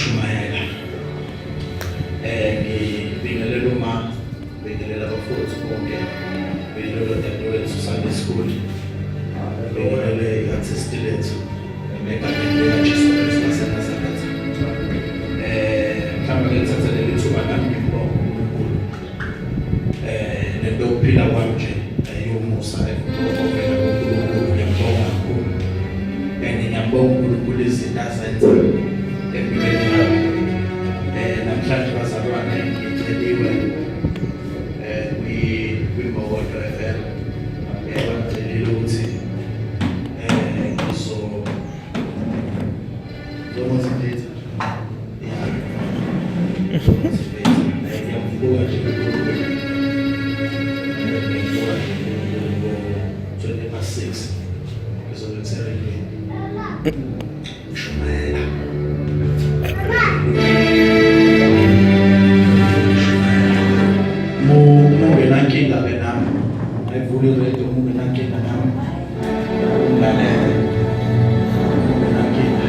ukushumayela ngibingelela bingelela abafowethu bonke, bingelela dadewethu Sunday school, bingelele i-artist lethu emegameni likaJesu Kristu waseNazaretha. Mhlawumbe ngithatha leli thuba nami ngibonge uNkulunkulu nento yokuphila kwami nje yomusa ovela kuNkulunkulu. Ngiyambonga kakhulu ngiyambonga uNkulunkulu izinto azenza empilweni yami. Namhlanje bazalwane ngiceliwe kwi-Mawodwa FM bangicelile ukuthi ngizomotivate ngiyambuka nje ngo-6 ngizolethele ukushumayela. Nankinga ke nami ayivule radio mube nankinga nami ungalela nankinga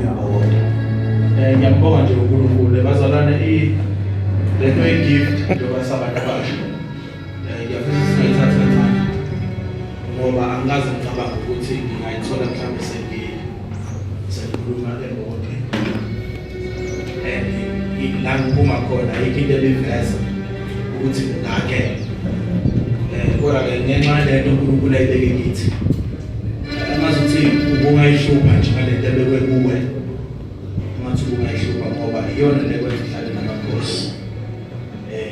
yabona. Ngiyambonga nje uNkulunkulu bazalwane lento gift njengoba sabantu abasha ngiyafisa singayithatha kancane ngoba angazi ngicabanga ukuthi ngingayithola mhlawumbe sengikhuluma emotweni la ngiphuma khona yikho into ebiveza ukuthi ngake kodwa-ke ngenxa yalento uNkulunkulu ayibeke kithi angazuthi ubungayihlupha nje ngalento ebekwe kuwe, ungathi ubungayihlupha ngoba iyona le kwenza uhlale namakhosi,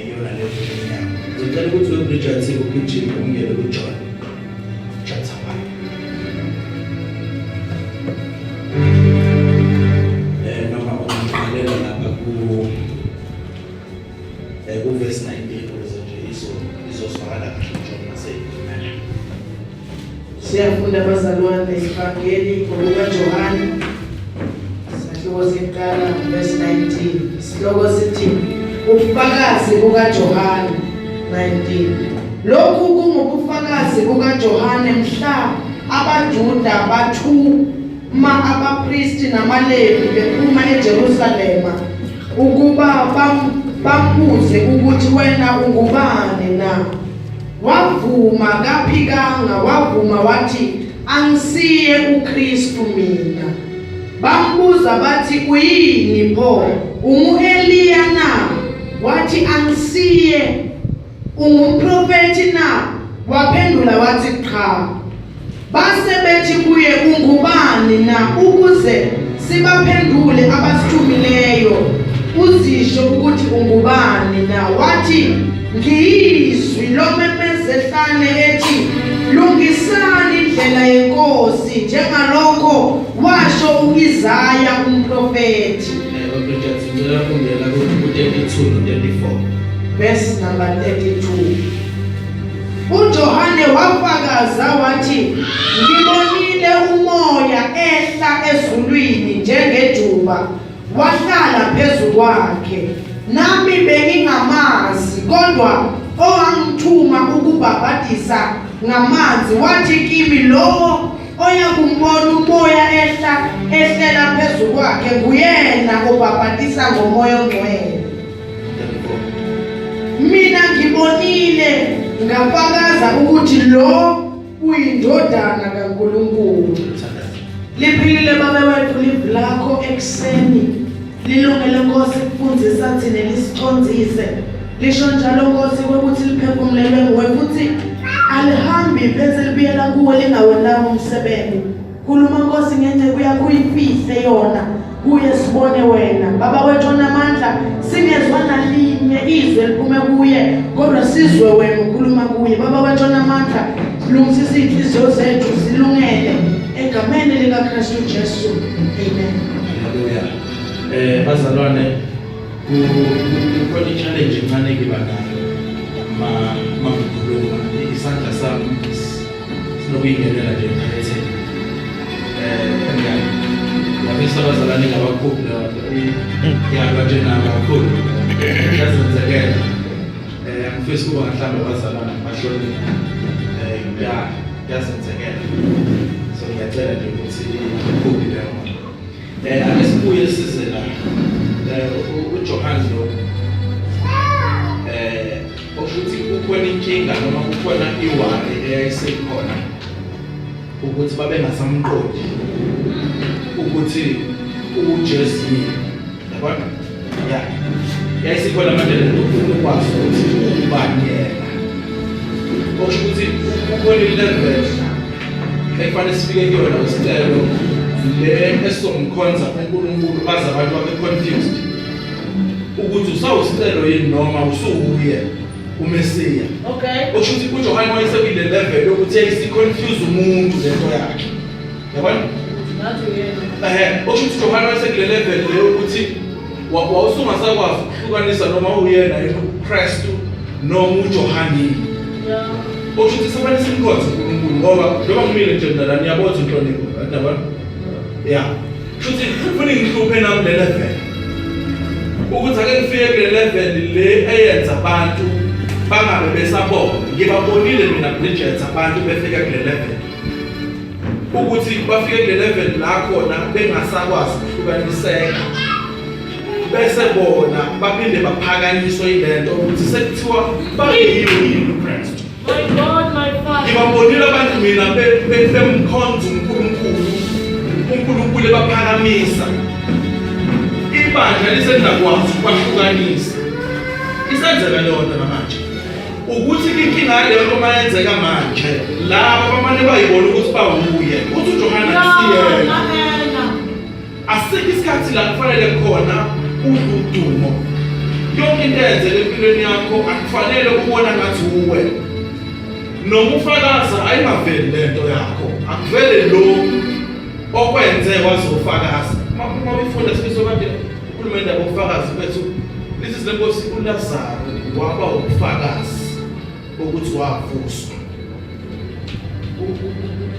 iyona le empilweni yakho. Ngicela ukuthi weBridgerton ugijime ungene kuJohn chapter 1 noma ungaqalela lapha verse 19 ukuze nje izoswakala kahle njengoba naseyimela. Siyafunda bazalwane ivangeli ngokukaJohane sihloko siqala verse 19. Sihloko sithi ubufakazi bukaJohane 19. Lokhu kungubufakazi bukaJohane mhla abaJuda bathuma abapristi namaLevi bephuma eJerusalema ukuba bambuze ukuthi wena ungubani na. Wavuma kaphikanga, wavuma wathi angisiye uKristu mina. Bambuza bathi uyini pho, ungu-Eliya na? Wathi angisiye. Ungumprofeti na? Waphendula wathi cha. Base bethi kuye ungubani na ukuze sibaphendule abasithumileyo uzisho ukuthi ungubani na. Wathi ngiyizwi lomemezehlane ethi lungisani indlela yenkosi njengalokho washo uIsaya umprofeti. Verse number 32. uJohane wafakaza wathi ngibonile umoya ehla ezulwini njengejuba wahlala phezu kwakhe, nami bengingamazi, kodwa owangithuma ukubhabhatisa ngamanzi wathi kimi lo oyakumbona umoya ehlela phezu kwakhe nguyena obhabhatisa ngomoya ongcwele. Mina ngibonile ngafakaza ukuthi lo uyindodana kaNkulunkulu. Liphilile babewethu live lakho ekseni, lilungele Nkosi kufundisa thina lisicondzise. Lisho njalo Nkosi ukuthi liphefumulelwe nguwe futhi alihambi pheze libuyela kuwe lingawenanga umsebenzi. Khuluma Nkosi ngendlela yakho uyifihle yona kuye sibone wena. Baba wethu onamandla singezwa nalinye izwe liphume kuye kodwa sizwe wena ukhuluma kuye. Baba wethu onamandla lungisa inhliziyo zethu zilungele egameni likaKristu Jesu. Amen. Hallelujah. Bazalwane kukhona i-challenge encane ngiba nayo uma ngikhuluma. Isandla sami sinokuyingenela nje emphakathini. Ngiyabisa abazalwane ngabakhulu ngiyalwa nje nabakhulu yazenzekela. Angifisi ukuba mhlawumbe abazalwane bashone yazenzekela. So ngiyacela nje ukuthi ukhuphi leyo. ake sibuye size la uJohane lo ukuthi kukhona inkinga noma kukhona iwari eyayisekhona ukuthi babengasamqondi ukuthi uJesu yabona yayisikhona manje lento ukwazi ukuthi ubani yena ukuthi kukhona ilevel ekufanele sifike kuyona usicelo le esomkhonza uNkulunkulu baza abantu babe confused ukuthi usawusicelo yini noma usuwuye uMesiya. Okay. Ukuthi uJohane wayesekile level yokuthi ayisiconfuse umuntu lento yakhe. Yabona? Ukuthi uJohane wayesekile level yokuthi wawusungasakwazi ukuhlukanisa noma uyena uKristu noma uJohane. Yeah. Ukuthi sifanele simkhonze uNkulunkulu ngoba noma kumile nje ndala niyabona inhlonipho, yabona? Yeah. Ukuthi kufanele ngihluphe nami le level. Ukuthi ake ngifike kule level le eyenza abantu bangabe besabona. Ngibabonile mina Bridget abantu befika kule level. Ukuthi bafike kule level la khona bengasakwazi ukuhlukaniseka. Bese bona baphinde baphakanyiswa ilento ukuthi sekuthiwa bayini uKristu. My God, my Father. Ngibabonile abantu mina bemkhonza uNkulunkulu baphakamisa. Ibandla lisendakwazi ukwahlukanisa. Isenzeka lento namanje. Ukuthi inkinga leyo uma yenzeka manje, laba abamane bayibona ukuthi bawuye. Uthi uJohane asiyena. Asikho isikhathi la kufanele khona udumo. Yonke into eyenzeka empilweni yakho akufanele ubona ngathi uwe. Noma ufakaza ayingaveli lento yakho. Akuvele lo okwenze wazofakaza. Uma ufunda sifiso kade ukhulumela ngobufakazi bethu. This is lenkosi uLazaro waba ubufakazi ukuthi wavuswa.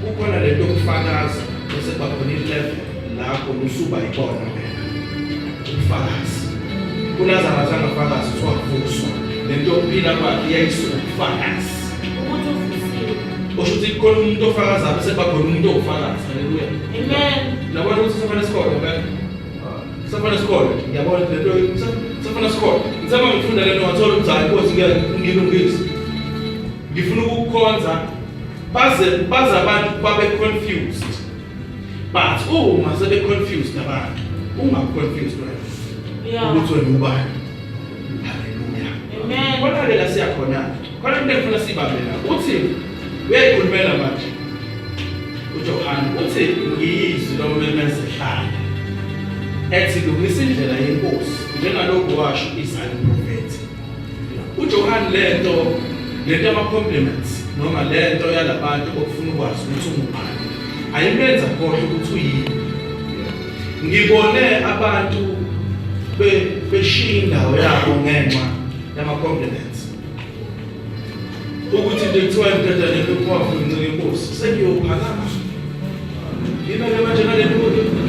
Ukhona lento yokufakaza bese bakhona ilevel lapho usuba ibona wena. Ubufakazi. uLazaro azangafakazi ukuthi wavuswa. Lento yokuphila kwakhe yayisuka ubufakazi. Ukuthi khona umuntu ofakaza bese bakhona umuntu ofakaza. Haleluya. Amen. Nabona ukuthi sifana isikole phela. Sifana isikole. Ngiyabona lento sifana isikole. Ngizama ngifunda lento ngathola umzali Nkosi ngilungisa. Ngifuna ukukhonza baze abantu babe confused. But uma sebe confused abantu, confused right? Yeah. Ukuthi wena ubani? Haleluya. Amen. Kodwa ke la siyakhona. Khona into efuna sibambe la. Uthi uyayikhulumela manje. uJohane uthi ngiyizwi lomemezelo. Ethi kulungisa indlela yenkosi njengalokho washo Isaiah prophet. uJohane lento ama compliments noma lento yalabantu okufuna ukwazi ukuthi ungubani ayimenza kodwa ukuthi uyini. Ngibone abantu beshiya indawo yabo ngenxa yama compliments. Ukuthi ndithiwa imthetho lekhofu incike inkosi sekuyophakama. Yimele manje nalento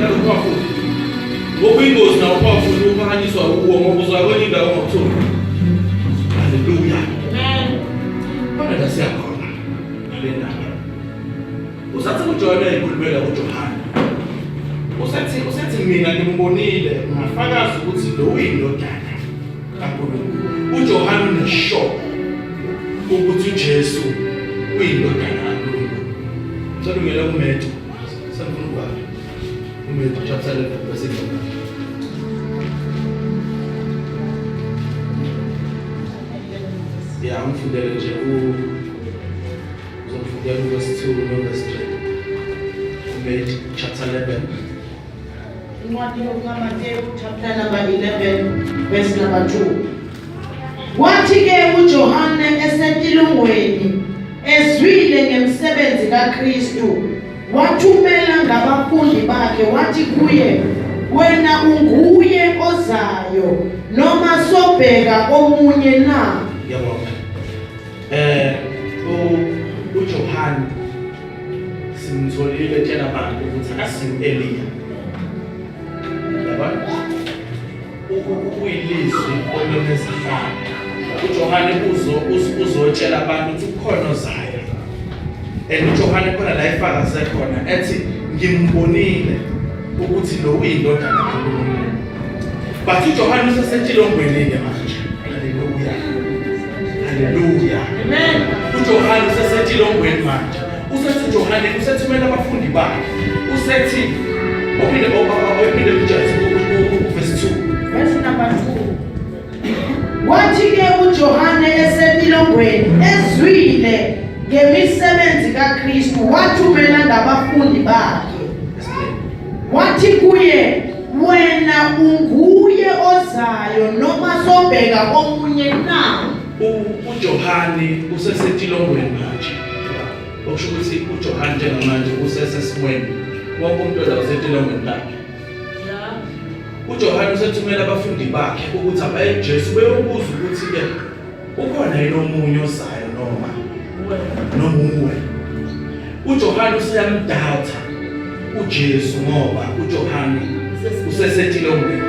yakhofu. Ngokuyingozi na ukhofu uphakanyiswa uwo ngoba uzakwenye indawo ngokuthola. Haleluya. Amen. Kodwa siyakhona nalendaba. Usathi uJohane ekhulumela uJohane. Usathi mina ngimbonile ngafakaza ukuthi lo uyindodana kaNkulunkulu. uJohane uneshock ukuthi uJesu uyindodana kaNkulunkulu. Ngicela uMeto sanifuna ukwazi. UMeto chapter 11 verse 6. Yeah, ngifundele nje uzofundela verse 2 no verse 3. UMeto chapter 11. Incwadi yokuMateyu chapter number 11 verse number 2. Wathi-ke uJohane esentilongweni ezwile ngemsebenzi kaKristu wathumela ngabafundi bakhe wathi kuye, wena unguye ozayo noma sobheka omunye na? Yabona. uJohane simtholile tshela abantu ukuthi asimu Eliya. Yabona? Uyilizwi olomezifana. uJohane uzotshela abantu ukuthi ukhona ozayo. uJohane khona la ifakaze khona ethi ngimbonile ukuthi lo uyindodana kaNkulunkulu. But uJohane usesentilongweni manje. Haleluya. Amen. uJohane usesentilongweni manje. Usethi uJohane usethumela abafundi bakhe. Usethi ophinde verse 2. Verse number 2. Wathi-ke uJohane esentilongweni ezwile ngemisebenzi kaKristu wathumela ngabafundi bakhe. Wathi kuye, wena unguye ozayo noma sobheka komunye na? uJohane usesentilongweni manje. Okusho ukuthi uJohane njengamanje usesesimweni. Wonke umuntu la usentilongweni lakhe. uJohane usethumela abafundi bakhe ukuthi abaye kuJesu beyobuza ukuthi ke ukhona yini omunye ozayo noma uwe. uJohane useyamdoubta uJesu ngoba uJohane usesentilongweni.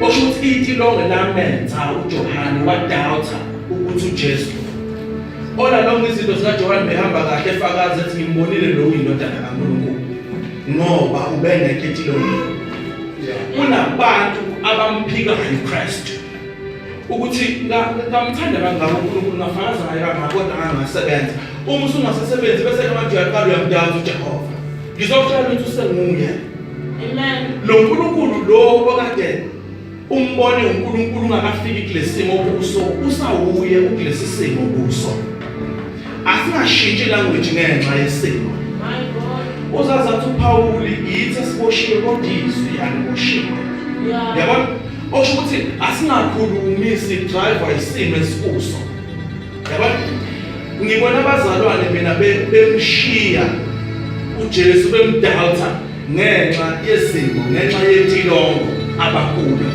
Okusho ukuthi itilongo lamenza uJohane wadoubta ukuthi uJesu. Ola lonke izinto zikaJohane behamba kahle efakaza ethi ngimbonile lo uyindodana kaNkulunkulu ngoba ubengekho itilongweni. Kunabantu abamphikayo uKristu ukuthi ngamthanda kangaka uNkulunkulu ngafakaza ngaye kangaka kodwa angasebenza. Uma usungasebenzi bese abantu uyaqala uyamdaza uJehova. Ngizokutshela ukuthi usenguye. Amen. Lo uNkulunkulu lo okade umbone uNkulunkulu ungakafiki kulesimo kuso usawuye kulesi simo kuso. Asingashintshi language ngenxa yesimo. My God. Uzazathi uPauli yithi siboshiwe kodwa izwi aliboshiwe. Yeah. Yabona? Osho ukuthi asingakhulumisi driver isimo esikuso. Yabona? Ngibona abazalwane mina bemshiya uJesu bemdoubta ngenxa yesimo, ngenxa yetilongo abakhulu.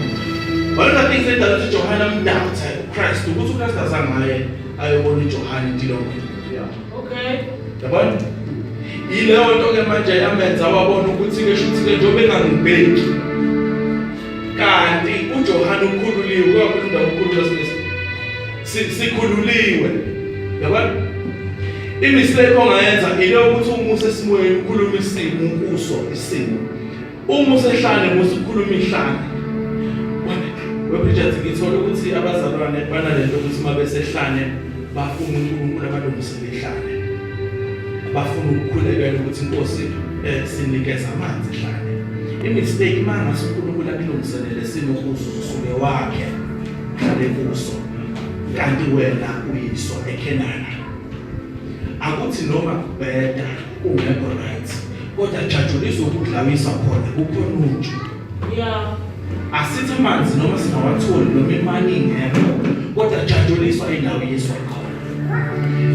One of the things that Johann amdoubta uKristu ukuthi uKristu azangaye ayobona uJohane itilongo. Yeah. Okay. Yabona? Yileyo nto ke manje yamenza wabona ukuthi ke shuthi ke njobe engangibheki. Kanti uJohane ukhululiwe kwakulinda ukukhululwa sikhululiwe. Yabona? Imistake ongayenza ile ukuthi umuse esimweni ukhuluma isimo kuso isimo. Uma usehlane musikhuluma ihlane. Webridget ngithola ukuthi abazalwane banalento ukuthi mabesehlane bafuna uNkulunkulu abalungisele ihlane. Bafuna ukukhulekela ukuthi inkosi sinikeza amanzi ehlane. Imistake mangase uNkulunkulu akulungiselele isimo kuso usuke wakhe khale kuso. Kanti wena uyiswa eKenana. Akuthi noma kubheda ungekho right kodwa jajulisa ukudlawisa khona kukhona unju. Yeah. Asithi amanzi noma singawatholi noma imali ingekho kodwa jajuliswa indawo yeswa khona.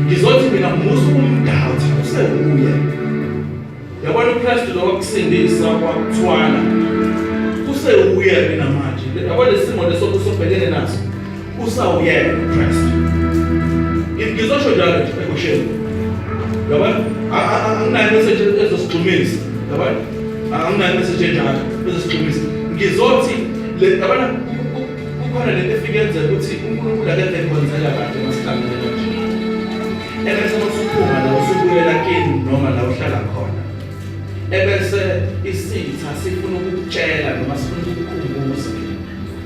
Ngizothi mina musu umdawutha usekuye. Yabona uKristu lo wakusindisa kwakuthwala. Usekuye mina manje. Yabona isimo leso kusobhekene naso. Usawuye uKristu. Ngizosho njalo ekushela. Yabona anginayo message ezosiqhumisa. Yabona anginayo message enjalo ezosiqhumisa. Ngizothi yabona kukhona lento efike ukuthi uNkulunkulu akade ekwenzela kahle masihlangene kanje. Ebese usuphuma la usubuyela kini noma la uhlala khona. Ebese isitha sifuna ukukutshela noma sifuna ukukukhumbuza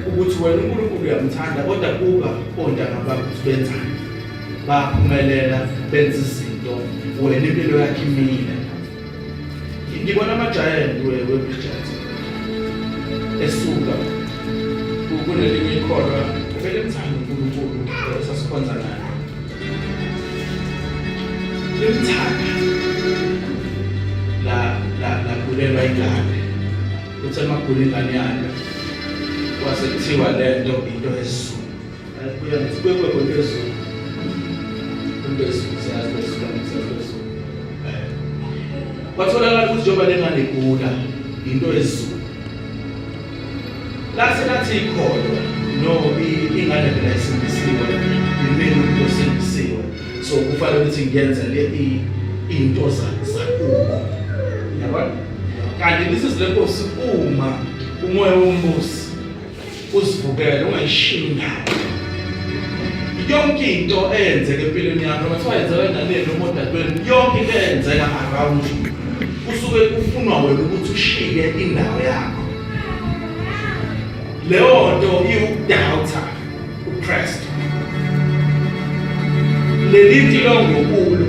ukuthi wena uNkulunkulu uyamthanda kodwa kuba ontanga bakho benzani. Baphumelela benza izinto wena impilo yakhe imile. Ngibona amajayenti webridget esuka kulelinye ikholwa vele mthanda uNkulunkulu sasikhonza naye. Imthanda la kulelwa ingane uthi amagulu ingane yakhe kwase kuthiwa lento into esizulu kuya ngisikwekwe into esizulu into esizulu siyazi watholakala ukuthi njengoba lengane igula into esizulu lathi ikholwa no ingane vele isindisiwe imini umuntu osindisiwe so kufanele ukuthi ngiyenze le into zakubo. Yabona? Kanti lesi lenkosi uma umoya wombusi usivukela ungayishinda. Yonke into eyenzeka empilweni yakho bathiwa yenzeka enganeni noma odadweni yonke into eyenzeka around you kusuke kufunwa wena ukuthi ushiye indawo yakho. Leyo nto iwudoubta, upressed. Lelithi longokulo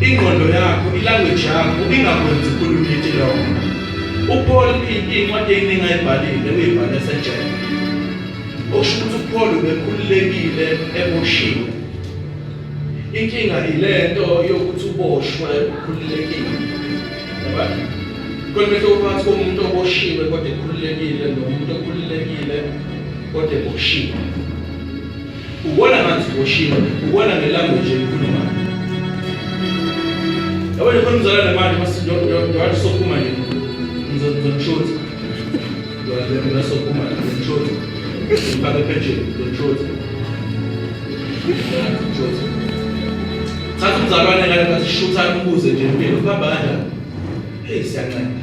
ingqondo yakho, ilanguage yakho ingakwenzi ukukhuluma ithi longo. uPaul incwadi eningi ayibhalile uyibhale esenjena. Okusho ukuthi uPaul ubekhululekile eboshiwe. Inkinga ilento yokuthi uboshwe ukhululekile. Yabona? Konke phakathi komuntu oboshiwe kodwa ekhululekile nomuntu okhululekile kodwa eboshiwe. Ubona ngathi uboshiwe, ubona ngelanguage ekhulumayo. Yabona khona umzala nemali masindo sophuma nje. Ngizonshoti. Ngiyazama sophuma ngizonshoti. Ngibhaka pension ngizonshoti. Ngizonshoti. Thatha umzalwane ngale ngathi shutha umbuze nje impilo kuhamba kanjani? Hey siyanceda.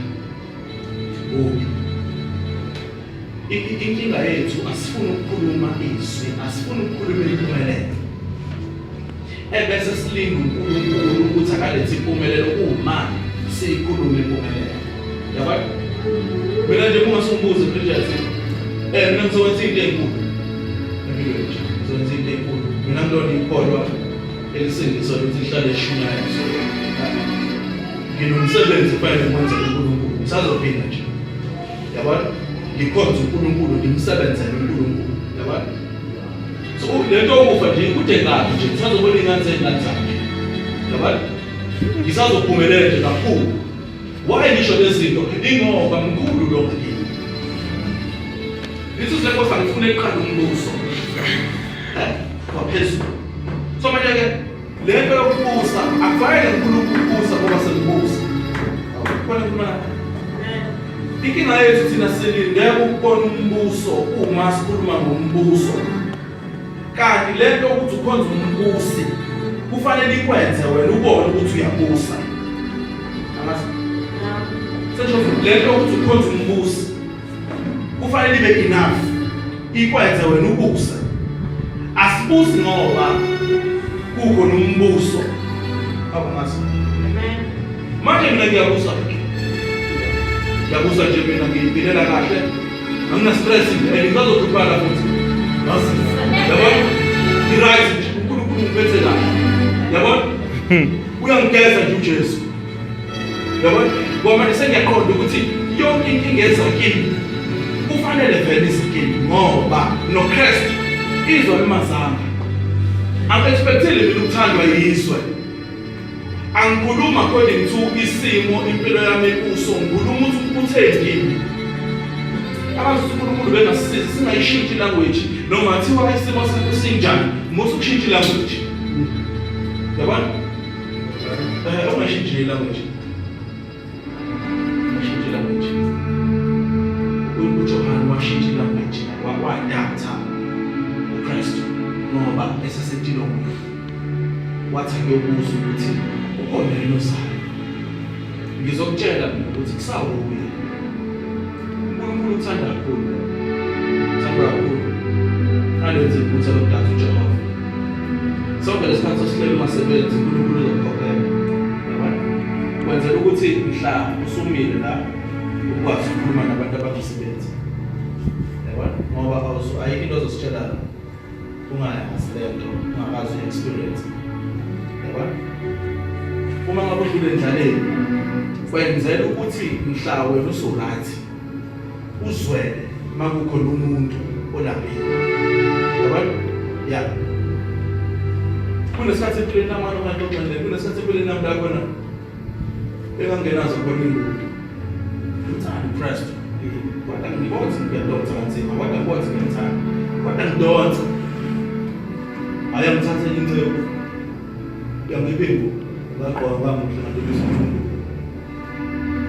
Inkinga yethu asifuni ukukhuluma izwi, asifuni ukukhuluma impumelelo. Ebese silinda uNkulunkulu ukuthi akalethe impumelelo uma siyikhuluma impumelelo. Yabona? Mina nje uma sombuza Bridget, mina ngizokwenza into enkulu. Ngizokwenza into enkulu. Mina ngilona ikholwa elisindiswa ukuthi lihlale eshunayo. Nginomsebenzi kufanele ngiwenze uNkulunkulu. Ngisazophinda nje. Yabona? Ngikhonza uNkulunkulu, ngimsebenzele uNkulunkulu. Yabona? So lento okufa nje kude kabi nje ngisazobona ingane zakhe. Yabona? Ngisazophumelela nje kakhulu. Why ngisho lezinto? Ingoba mkhulu lo ngini. Isizwe kodwa ngifuna eqala umbuso. Kwaphezulu. So manje ke lento yokubusa akufanele uNkulunkulu ukubusa ngoba selibusa. Awukho kuna. Inkinga yethu thina silindele ukubona umbuso uma sikhuluma ngombuso. Kanti lento ukuthi ukhonza umbusi kufanele ikwenze wena ubone ukuthi uyabusa. Amazi. Lento ukuthi ukhonza umbusi kufanele ibe enough ikwenze wena ubusa. Asibusi ngoba kukho nombuso. Abamazi. Manje mina ngiyabusa. Yabusa nje mina ngiphilela kahle. Angina stress nje ngizokuphuphala futhi. Basi. Yabona? Right uNkulunkulu ngiphethe kahle. Yabona? Uyangigeza nje uJesu. Yabona? Ngoba sengiyaqonda ukuthi yonke inkinga ezakini kufanele vele isikini ngoba noKristu izwa lemazanga. Angexpectile mina ukuthandwa yizwe. Angikhuluma according to isimo impilo yami kuso ngikhuluma ukuthi uthengile. Abantu uNkulunkulu bengasisiza singayishintsha language noma kuthiwa isimo sakho sinjani musu kushintsha language. Yabona? Ungashintsha language. Ungashintsha language. uJohn washintsha language wadatha uKristu ngoba esesentilo wathi kuyobuza ukuthi ukhona yini osayo. Ngizokutshela ukuthi kusawuye. uNkulunkulu uthanda kakhulu. Uthanda kakhulu. Alenze ukuthi lokudatha uJehova. Sonke lesikhathi sosihlele umasebenzi uNkulunkulu uzokhokhela. Yabona? Kwenzela ukuthi mhla usumile la ukwazi ukukhuluma nabantu abakusebenza. Yabona? Ngoba ayikho into ozositshela ungayazi lento, ungakazi experience. Yabona? Uma ngabe udlule endlaleni kwenzela ukuthi mhla wena usurathi uzwele makukhona umuntu olapha. Yabona? Ya. Kunesikhathi empilweni nami ngantongcele, kunesikhathi empilweni nami la khona engangenazo khona ingubo. Uthanda Christ. Kodwa ngibonza ngiyadonsa kanzima, kodwa ngibonza ngiyithanda. Kodwa ngidonsa. Ayamthatha incebo. Yangibingu. Ngaqoqa ngamhlanganisa umuntu.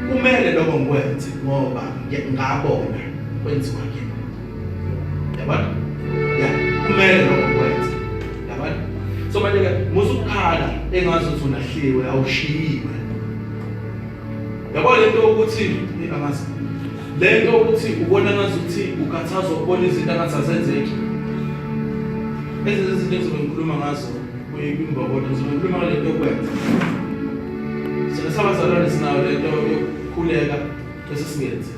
Kumele lokho ngikwenze ngoba ngiyabona kwenziwa kimi. Yabona? Ya, kumele lokho ngikwenze. Yabona? So manje ke musukhala engazi ukuthi unahliwe awushiyiwe. Yabona lento ukuthi angazi. Lento ukuthi ubona ngazi ukuthi ukhathazwa ukubona izinto angasazenzeki. Izinto ezikhuluma ngazo kuyimbokodo zikhuluma ngale nto okwenza. Sina sabazalwane sinayo lento yokukhuleka bese singenzi.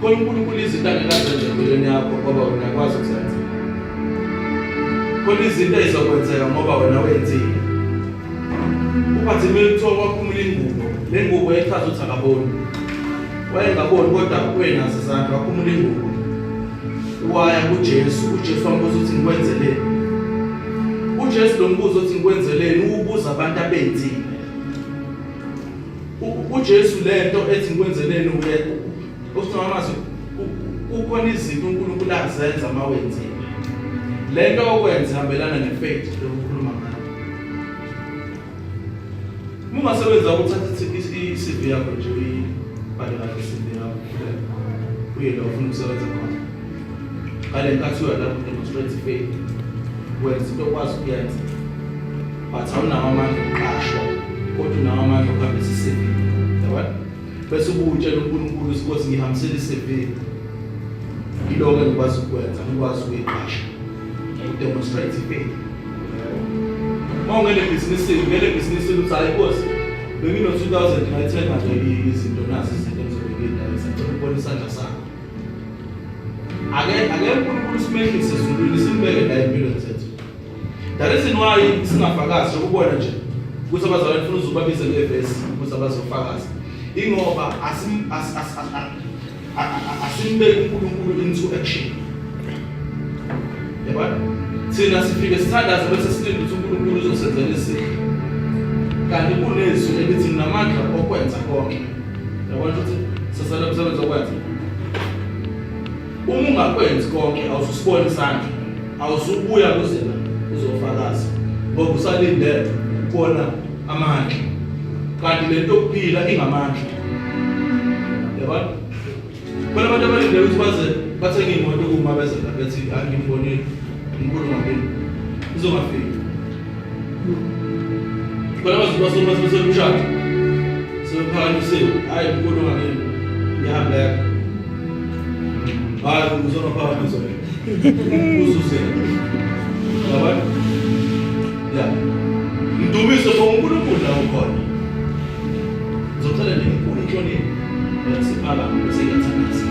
Khona uNkulunkulu izinto angekazenze empilweni yakho ngoba wena uyakwazi ukuzenza. Khona izinto ezizokwenzeka ngoba wena wenzile. Ubathi kuthiwa waphumula ingubo, le ngubo echaza ukuthi akaboni. Wayengaboni kodwa wenazo izandla waphumula ingubo. Waya kuJesu, uJesu wambuza ukuthi ngikwenzeleni. uJesu lo mbuzo uthi ngikwenzeleni ubuza abantu abenzile. uJesu lento ethi ngikwenzeleni uyedwa. Usingamazi ukhona izinto uNkulunkulu azenza mawenzile. Lento okwenza ihambelana nefaith lokukhuluma ngayo. Mungasebenza ukuthatha iCV yakho nje uyibhale kahle iCV yakho. Uye la ufuna ukusebenza khona. Kale nkathi uya lapho demonstrate faith. Wenza into okwazi ukuyenza. But awunawo amandla okuqashwa. Kodwa unawo amandla okuhambisa iCV. Yabona? Bese ubutshela uNkulunkulu ukuthi ngihambisela iCV. Yiloko engikwazi ukwenza, ngikwazi ukuyiqasha. Demonstrate faith. Mawungene business ukuthi hayi boss bengino 2000 ngayithenga nje izinto nazi izinto engizobekela isicela ukubona isandla sakho. Ake uNkulunkulu simehlise ezulwini simbeke la empilweni zethu. That is why singafakazi ukubona nje ukuthi abazalwane ufuna uzubabize ngevesi ukuthi abazofakaza. Ingoba asimbeke uNkulunkulu into action. Yabona? Thina sifike sithandaze bese silinde ukuthi uNkulunkulu uzosenzela izinto. Kanti kunezwi elithi namandla okwenza konke. Yabona ukuthi sasala umsebenzi okwenza. Uma ungakwenzi konke awusibona isandla. Awusubuya kuzena uzofakaza. Ngoba usalindele ukubona amandla. Kanti lento yokuphila ingamandla. Yabona? Bona abantu abalindele ukuthi bathenge imoto kuma bese bathi angimbonile. Ngikho ngakini uzongafika kodwa bazobasoma sebesemshado sebephakanyisiwe hayi ngikho ngakini ngihamba yakho hayi uzongaphakanyiswa uzuzela yabona ya ndumiso ngoNkulunkulu la ukhona uzothola ngenkulu inhlonipho yasiphala besiyathandaza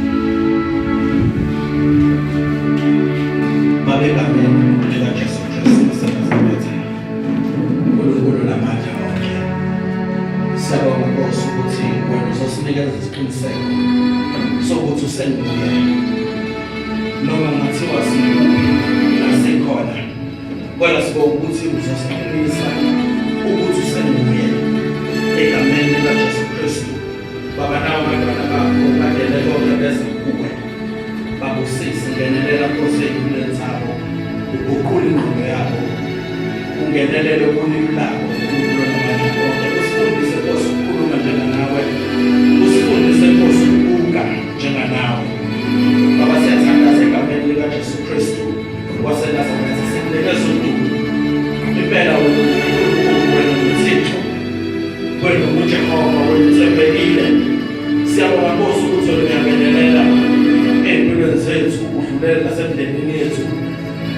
Amen. Ela Jesu Kristu sabazamethe. UNkulunkulu namandla onke. Siyabonga Nkosi ukuthi wena uzosinikeza isiqiniseko sokuthi usenguye. Noma ngathiwa sikhona. Kodwa sibonga ukuthi uzosiqinisa ukuthi usenguye. Egameni likaJesu Kristu. Baba nawe abantwana bakho badele konke bese kuwe. Babusisi ngenelela Nkosi empilweni zabo. Uguqule ingqondo yabo ungenelele ubunini labo uNkulunkulu namandla onke usifundise Nkosi ukukhuluma njenganawe usifundise Nkosi ukubuka njenganawe Baba siyathandaza egameni likaJesu Kristu waseNazaretha sikunikeza udumo impela wena uThixo wena uJehova wena uthembekile siyabonga Nkosi ukuthi uyangenelela empilweni zethu udlulela nasemndenini yethu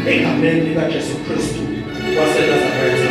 egameni likaJesu Kristu waseNazaretha